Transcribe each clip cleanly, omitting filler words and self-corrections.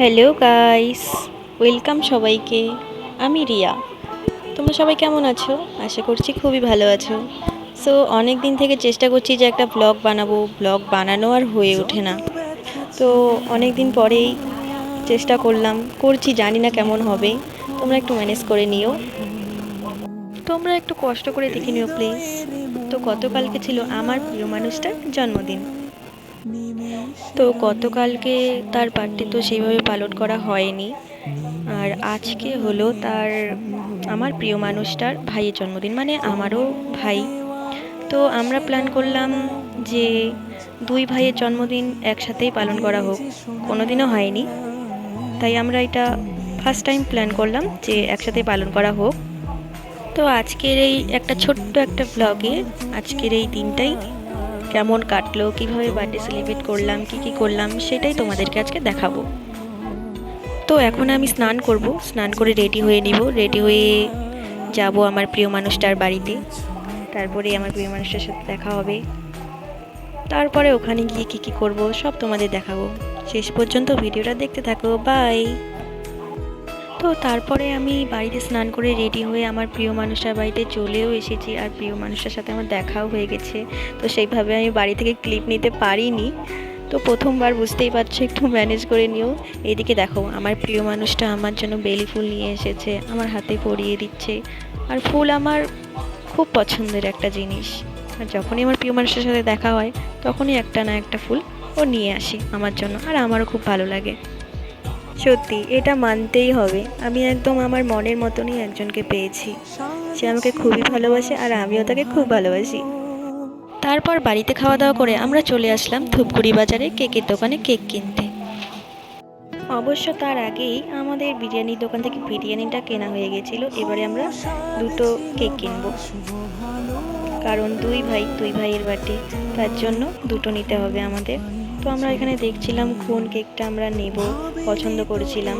Hello guys, welcome সবাইকে। আমি রিয়া। তোমরা সবাই কেমন আছো? আশা করছি খুবই ভালো আছো। সো অনেক দিন থেকে চেষ্টা করছি যে একটা ব্লগ বানাবো, ব্লগ বানানো আর হয়ে ওঠে না। তো অনেক দিন পরেই চেষ্টা করছি, জানি না কেমন হবে। তোমরা একটু ম্যানেজ করে নিও, তোমরা একটু কষ্ট করে দেখে নিও প্লিজ। তো গতকালকে ছিল আমার প্রিয় মানুষটার জন্মদিন। তো গতকালকে তার বার্থডে তো সেইভাবে পালন করা হয়নি। আর আজকে হলো আমার প্রিয় মানুষটার ভাইয়ের জন্মদিন, মানে আমারও ভাই। তো আমরা প্ল্যান করলাম যে দুই ভাইয়ের জন্মদিন একসাথেই পালন করা হোক, কোনোদিনও হয়নি। তাই আমরা এটা ফার্স্ট টাইম প্ল্যান করলাম যে একসাথে পালন করা হোক। তো আজকের এই একটা ছোট্ট একটা ব্লগে আজকের এই দিনটাই কেমন কাটলো, কীভাবে বার্থডে সেলিব্রেট করলাম, কী করলাম, সেটাই তোমাদেরকে আজকে দেখাবো। তো এখন আমি স্নান করব, স্নান করে রেডি হয়ে নিব, রেডি হয়ে যাব আমার প্রিয় মানুষটার বাড়িতে। তারপরে আমার প্রিয় মানুষটার সাথে দেখা হবে। তারপরে ওখানে গিয়ে কী করব সব তোমাদের দেখাবো। শেষ পর্যন্ত ভিডিওটা দেখতে থাকো, বাই। তো তারপরে আমি বাড়িতে স্নান করে রেডি হয়ে আমার প্রিয় মানুষটার বাড়িতে চলেও এসেছি, আর প্রিয় মানুষটার সাথে আমার দেখাও হয়ে গেছে। তো সেইভাবে আমি বাড়ি থেকে ক্লিপ নিতে পারিনি। তো প্রথমবার, বুঝতেই পারছো, একটু ম্যানেজ করে নিও। এইদিকে দেখো, আমার প্রিয় মানুষটা আমার জন্য বেলি ফুল নিয়ে এসেছে, আমার হাতে পরিয়ে দিচ্ছে। আর ফুল আমার খুব পছন্দের একটা জিনিস। আর যখনই আমার প্রিয় মানুষের সাথে দেখা হয় তখনই একটা না একটা ফুল ও নিয়ে আসি আমার জন্য, আর আমারও খুব ভালো লাগে। সত্যি এটা মানতেই হবে, আমি একদম আমার মনের মতনই একজনকে পেয়েছি। সে আমাকে খুবই ভালোবাসে আর আমিও তাকে খুব ভালোবাসি। তারপর বাড়িতে খাওয়া দাওয়া করে আমরা চলে আসলাম ধূপগুড়ি বাজারে কেকের দোকানে কেক কিনতে। অবশ্য তার আগেই আমাদের বিরিয়ানির দোকান থেকে বিরিয়ানিটা কেনা হয়ে গেছিলো। এবারে আমরা দুটো কেক কিনবো, কারণ দুই ভাইয়ের বার্থডে, তার জন্য দুটো নিতে হবে আমাদের। তো আমরা এখানে দেখছিলাম কোন কেকটা আমরা নেব, পছন্দ করেছিলাম।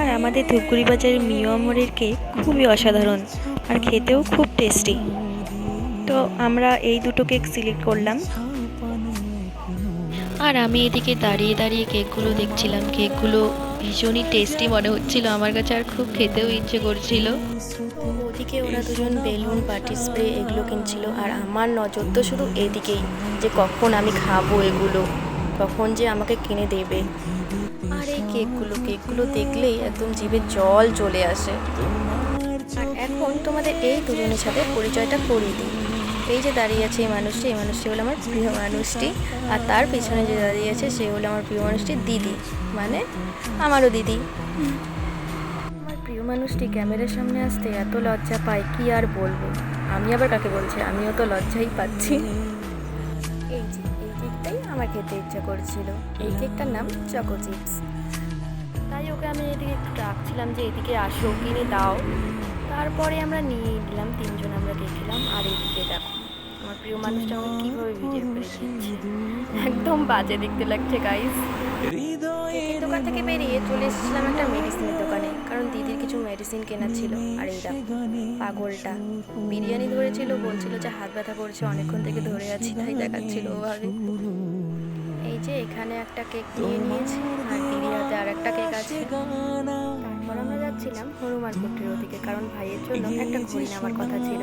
আর আমাদের ধূপগুড়ি বাজারের মিও আমরের কেক খুবই অসাধারণ আর খেতেও খুব টেস্টি। তো আমরা এই দুটো কেক সিলেক্ট করলাম। আর আমি এদিকে দাঁড়িয়ে দাঁড়িয়ে কেকগুলো দেখছিলাম, কেকগুলো ভীষণই টেস্টি মনে হচ্ছিল আমার কাছে, আর খুব খেতেও ইচ্ছে করছিল। ওদিকে ওরা দুজন বেলুন, পার্টি স্প্রে এগুলো কিনছিল, আর আমার নজর তো শুধু এদিকেই, যে কখন আমি খাবো এগুলো, কখন যে আমাকে কিনে দেবে। আর এই কেকগুলো দেখলেই একদম জিভে জল চলে আসে। আর এখন তোমাদের এই দুজনের সাথে পরিচয়টা করিয়ে দিই। এই যে দাঁড়িয়ে আছে এই মানুষটি হলো আমার প্রিয় মানুষটি, আর তার পিছনে যে দাঁড়িয়ে আছে সে হলো আমার প্রিয় মানুষটির দিদি, মানে আমারও দিদি। আমার প্রিয় মানুষটি ক্যামেরার সামনে আসতে এত লজ্জা পায়, কি আর বলবো। আমি আবার কাকে বলছি, আমিও তো লজ্জাই পাচ্ছি। এই কেকটাই আমার খেতে ইচ্ছা করছিল। এই কেকটার নাম চকো চিপস। তাই ওকে আমি এদিকে একটু ডাকছিলাম যে এদিকে আসো, কিনে দাও। তারপরে আমরা নিয়ে নিলাম, তিনজন আমরা কেক খেলাম। আর এইদিকে দেখো আমার প্রিয় মানুষটা আমাকে কীভাবে ভিডিও করে দিচ্ছে, একদম বাজে দেখতে লাগছে গাইস। কেকের দোকান থেকে বেরিয়ে চলে এসেছিলাম একটা মেডিসিনের দোকানে, কারণ দিদির কিছু মেডিসিন কেনা ছিল। আর এই দেখো পাগলটা বিরিয়ানি ধরেছিল, বলছিল যে হাত ব্যথা করছে, অনেকক্ষণ থেকে ধরে আছি, তাই দেখাচ্ছিল ওভাবে। এই যে এখানে একটা কেক নিয়ে নিয়েছি, আর দিদির হাতে আর একটা কেক আছে। তারপর আমরা যাচ্ছিলাম হনুমানপুরের ওদিকে, কারণ ভাইয়ের জন্য একটা ঘড়ি নেওয়ার কথা ছিল।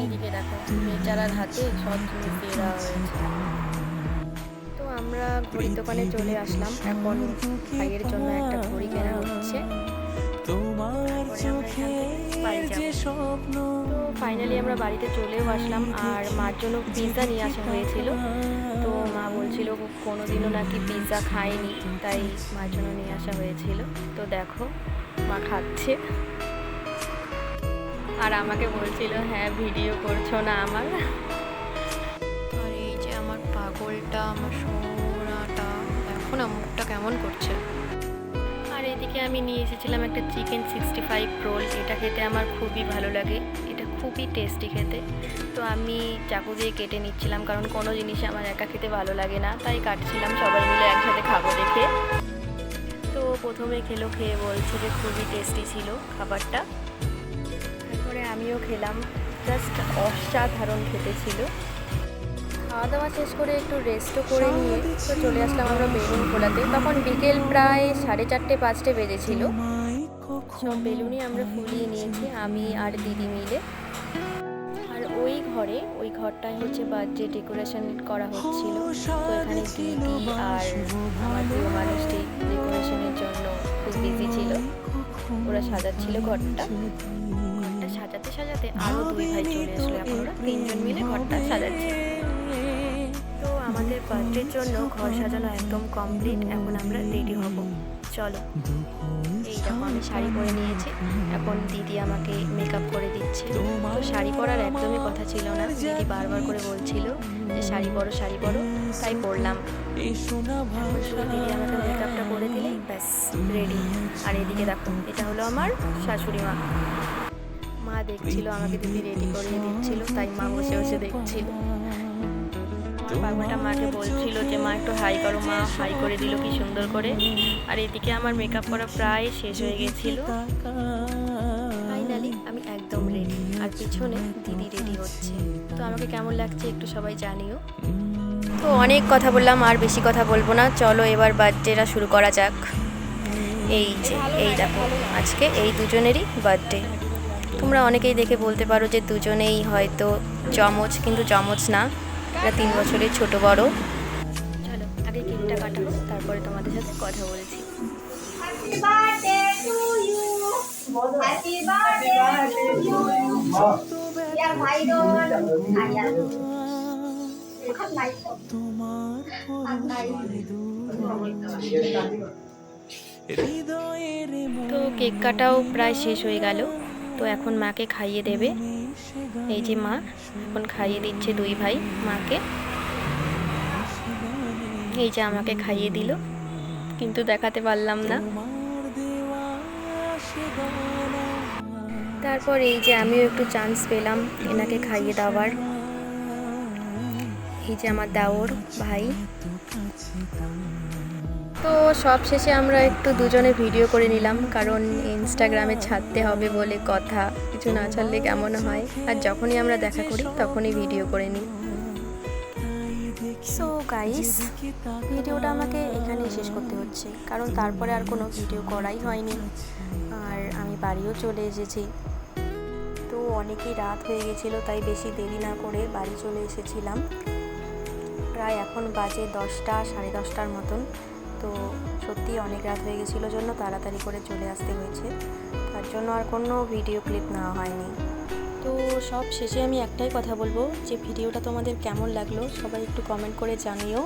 এইদিকে দেখো বেচারার হাতে সব জিনিস দিয়ে দেওয়া হয়েছে। তো আমরা ঘড়ির দোকানে চলে আসলাম, এখন ভাইয়ের জন্য একটা ঘড়ি কেনা হচ্ছে। তো ফাইনালি আমরা বাড়িতে চলেও আসলাম, আর মার জন্য পিৎজা নিয়ে আসা হয়েছিল। তো মা বলছিল কোনোদিনও নাকি পিৎজা খায়নি, তাই মার জন্য নিয়ে আসা হয়েছিল। তো দেখো মা খাচ্ছে, আর আমাকে বলছিল হ্যাঁ ভিডিও করছো না আমার। আর এই যে আমার পাগলটা, আমার সোনাটা, দেখো না মুখটা কেমন করছে। আর এদিকে আমি নিয়ে এসেছিলাম একটা চিকেন 65 রোল। এটা খেতে আমার খুবই ভালো লাগে, এটা খুবই টেস্টি খেতে। তো আমি চাকু দিয়ে কেটে নিচ্ছিলাম, কারণ কোনো জিনিসই আমার একা খেতে ভালো লাগে না, তাই কাটছিলাম সবাই মিলে একসাথে খাবো দেখে। তো প্রথমে খেয়ে বলছে যে খুবই টেস্টি ছিল খাবারটা। তারপরে আমিও খেলাম, জাস্ট অসাধারণ খেতে ছিল। খাওয়া দাওয়া শেষ করে একটু রেস্টও করে নিয়ে তো চলে আসলাম আমরা বেলুন খোলাতে। তখন বিকেল প্রায় 4:30-5টে বেজেছিল। সব বেলুনই আমরা ফুলিয়ে নিয়েছি আমি আর দিদি মিলে। আর ওই ঘরটায় হচ্ছে বার্থডে ডেকোরেশন করা হচ্ছিল। তো এখানে দিদি আর আমার প্রিয় মানুষটি ডেকোরেশনের জন্য খুব বিজি ছিল, ওরা সাজাচ্ছিল ঘরটা। সাজাতে সাজাতে আরও 2 ভাই চলে আসলো, এখন ওরা 3জন মিলে ঘরটা সাজাচ্ছে। তো আমাদের বার্থডের জন্য ঘর সাজানো একদম কমপ্লিট। এখন আমরা রেডি হব, চলো। এই দেখো আমি শাড়ি পরে নিয়েছি, এখন দিদি আমাকে মেকআপ করে দিচ্ছে। তো শাড়ি পরার একদমই কথা ছিল না, দিদি বারবার করে বলছিল যে শাড়ি পরো শাড়ি পরো, তাই পরলাম। দিদি আমাকে মেকআপটা করে দিলেই ব্যাস রেডি। আর এদিকে দেখো, এটা হলো আমার শাশুড়ি মা। মা দেখছিল আমাকে দিদি রেডি করিয়ে দিচ্ছিল, তাই মা বসে বসে দেখছিল। পাগলটা মাকে বলছিল যে মা একটু হাই করো, মা হাই করে দিল কি সুন্দর করে। আর এদিকে আমার মেকআপ করা প্রায় শেষ হয়ে গেছিল। ফাইনালি আমি একদম রেডি, আর পিছনে দিদি রেডি হচ্ছে। তো আমাকে কেমন লাগছে একটু সবাই জানিও। তো অনেক কথা বললাম, আর বেশি কথা বলবো না, চলো এবার বার্থডেটা শুরু করা যাক। এই যে এই দেখো, আজকে এই দুজনেরই বার্থডে। তোমরা অনেকেই দেখে বলতে পারো যে দুজনেই হয়তো যমজ, কিন্তু যমজ না, এরা 3 বছরের ছোট বড়। চলো আগে কেকটা কাটাবো, তারপরে তোমাদের সাথে কথা বলছি। তো কেক কাটাও প্রায় শেষ হয়ে গেল। তো এখন মাকে খাইয়ে দেবে। এই যে মা এখন খাইয়ে দিচ্ছে 2 ভাই মাকে। এই যে আমাকে খাইয়ে দিল, কিন্তু দেখাতে পারলাম না। তারপর এই যে আমিও একটু চান্স পেলাম এনাকে খাইয়ে দেওয়ার। এই যে আমার দেওর ভাই। তো সব শেষে আমরা একটু দুজনে ভিডিও করে নিলাম, কারণ ইনস্টাগ্রামে ছাড়তে হবে বলে কথা, কিছু না ছাড়লে কেমন হয়। আর যখনই আমরা দেখা করি তখনই ভিডিও করে নিই। সো গাইস, ভিডিওটা আমাকে এখানেই শেষ করতে হচ্ছে, কারণ তারপরে আর কোনো ভিডিও করাই হয়নি। আর আমি বাড়িও চলে এসেছি। তো অনেকই রাত হয়ে গেছিলো, তাই বেশি দেরি না করে বাড়ি চলে এসেছিলাম। প্রায় এখন বাজে 10টা 10:30টার মতন। তো সত্যি অনেক রাত হয়ে গেছিলো জন্য তাড়াতাড়ি করে চলে আসতে হয়েছে, তার জন্য আর কোনো ভিডিও ক্লিপ নেওয়া হয়নি। তো সব শেষে আমি একটাই কথা বলবো যে ভিডিওটা তোমাদের কেমন লাগলো সবাই একটু কমেন্ট করে জানিও।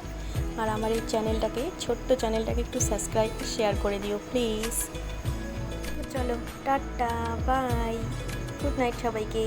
আর আমার এই চ্যানেলটাকে, ছোট্ট চ্যানেলটাকে একটু সাবস্ক্রাইব শেয়ার করে দিও প্লিজ। চলো টাটা বাই, গুড নাইট সবাইকে।